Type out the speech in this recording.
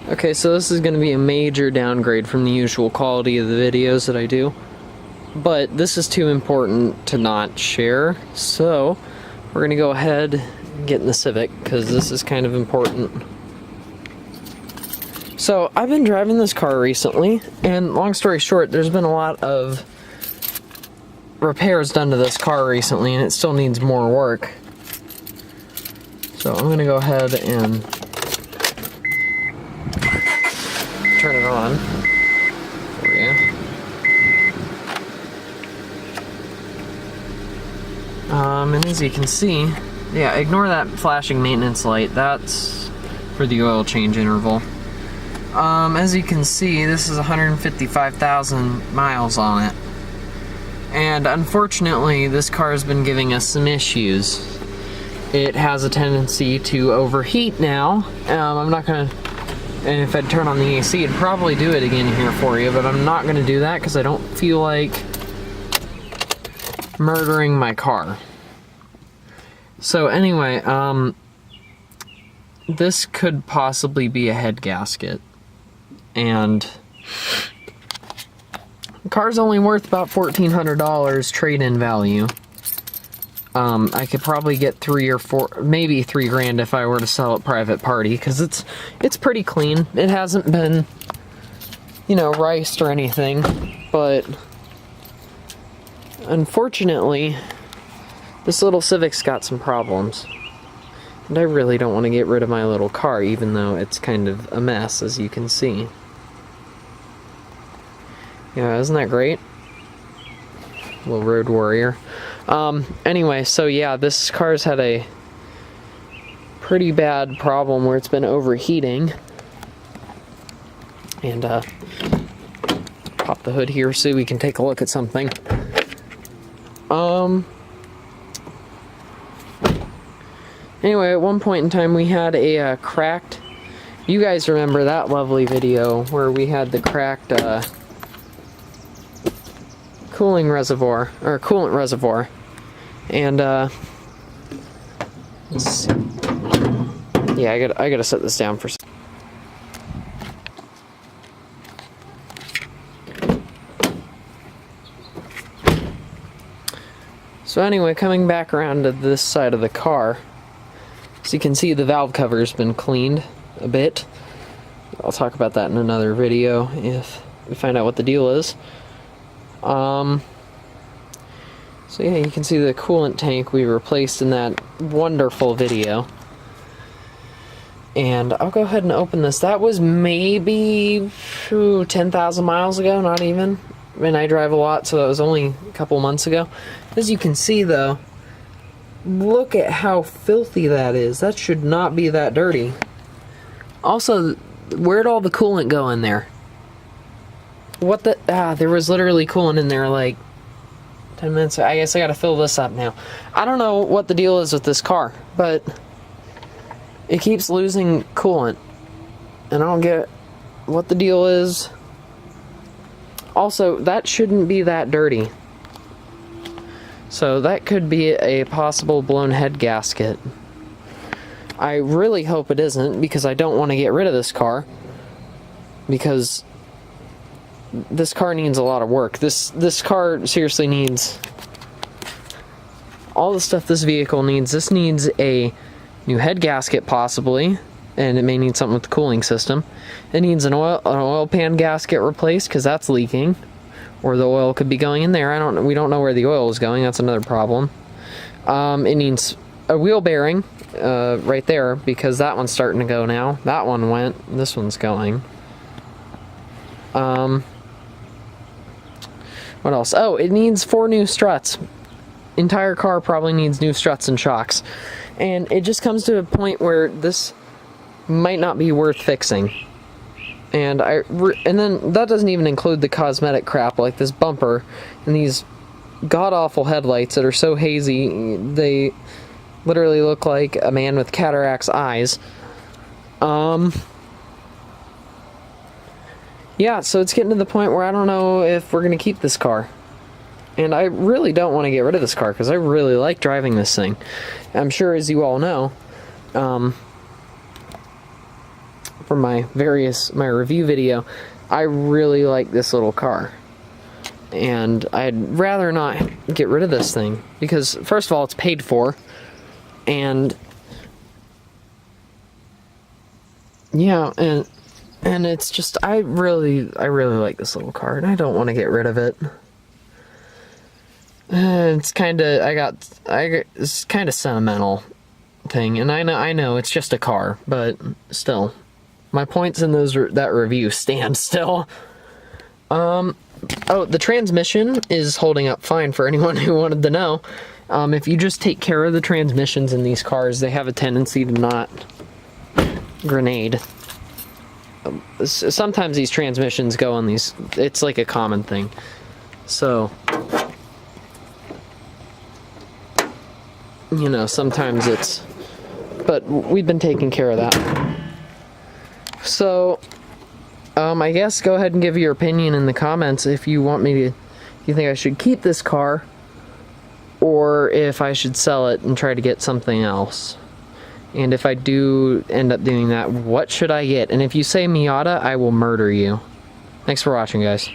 Okay, so this is going to be a major downgrade from the usual quality of the videos that I do, but this is too important to not share, so we're going to go ahead and get in the Civic, because this is kind of important. So, I've been driving this car recently, and long story short, there's been a lot of repairs done to this car recently, and it still needs more work. So I'm going to go ahead and turn it on for you. And as you can see, yeah, ignore that flashing maintenance light. That's for the oil change interval. As you can see, this is 155,000 miles on it. And unfortunately, this car has been giving us some issues. It has a tendency to overheat now. I'm not gonna, and if I'd turn on the AC, it'd probably do it again here for you, but I'm not gonna do that because I don't feel like murdering my car. So anyway, this could possibly be a head gasket, and the car's only worth about $1,400 trade-in value. I could probably get 3 or 4, maybe 3 grand if I were to sell it private party, because it's pretty clean. It hasn't been, you know, riced or anything, but unfortunately, this little Civic's got some problems. And I really don't want to get rid of my little car, even though it's kind of a mess, as you can see. Yeah, isn't that great? Little road warrior. Anyway, so yeah, this car's had a pretty bad problem where it's been overheating. And, pop the hood here so we can take a look at something. Anyway, at one point in time we had a, cracked... You guys remember that lovely video where we had the cracked, cooling reservoir, or coolant reservoir, and let's see. Yeah, I gotta set this down for. So anyway, coming back around to this side of the car, so you can see the valve cover's been cleaned a bit. I'll talk about that in another video if we find out what the deal is. So yeah, you can see the coolant tank we replaced in that wonderful video. And I'll go ahead and open this. That was maybe 10,000 miles ago, not even. I mean, I drive a lot, so that was only a couple months ago. As you can see, though, look at how filthy that is. That should not be that dirty. Also, where'd all the coolant go in there? What the... there was literally coolant in there like 10 minutes. I guess I gotta fill this up now. I don't know what the deal is with this car, but it keeps losing coolant. And I don't get what the deal is. Also, that shouldn't be that dirty. So that could be a possible blown head gasket. I really hope it isn't, because I don't want to get rid of this car. Because this car needs a lot of work. This car seriously needs all the stuff this vehicle needs. This needs a new head gasket possibly, and it may need something with the cooling system. It needs an oil pan gasket replaced because that's leaking, or the oil could be going in there. We don't know where the oil is going. That's another problem. It needs a wheel bearing right there, because that one's starting to go now. That one went. This one's going. What else? Oh, it needs 4 new struts. Entire car probably needs new struts and shocks. And it just comes to a point where this might not be worth fixing. And then that doesn't even include the cosmetic crap like this bumper and these god-awful headlights that are so hazy they literally look like a man with cataracts eyes. Yeah, so it's getting to the point where I don't know if we're going to keep this car. And I really don't want to get rid of this car, because I really like driving this thing. I'm sure, as you all know, from my review video, I really like this little car. And I'd rather not get rid of this thing because, first of all, it's paid for, and yeah, and it's just, I really like this little car, and I don't want to get rid of it. It's kind of, it's kind of sentimental thing, and I know it's just a car, but still, my points in that review stand still. Oh, the transmission is holding up fine for anyone who wanted to know. If you just take care of the transmissions in these cars, they have a tendency to not grenade. Sometimes these transmissions go on these, it's like a common thing. So, you know, sometimes it's, but we've been taking care of that. So, I guess go ahead and give your opinion in the comments if you want me to, if you think I should keep this car, or if I should sell it and try to get something else. And if I do end up doing that, what should I get? And if you say Miata, I will murder you. Thanks for watching, guys.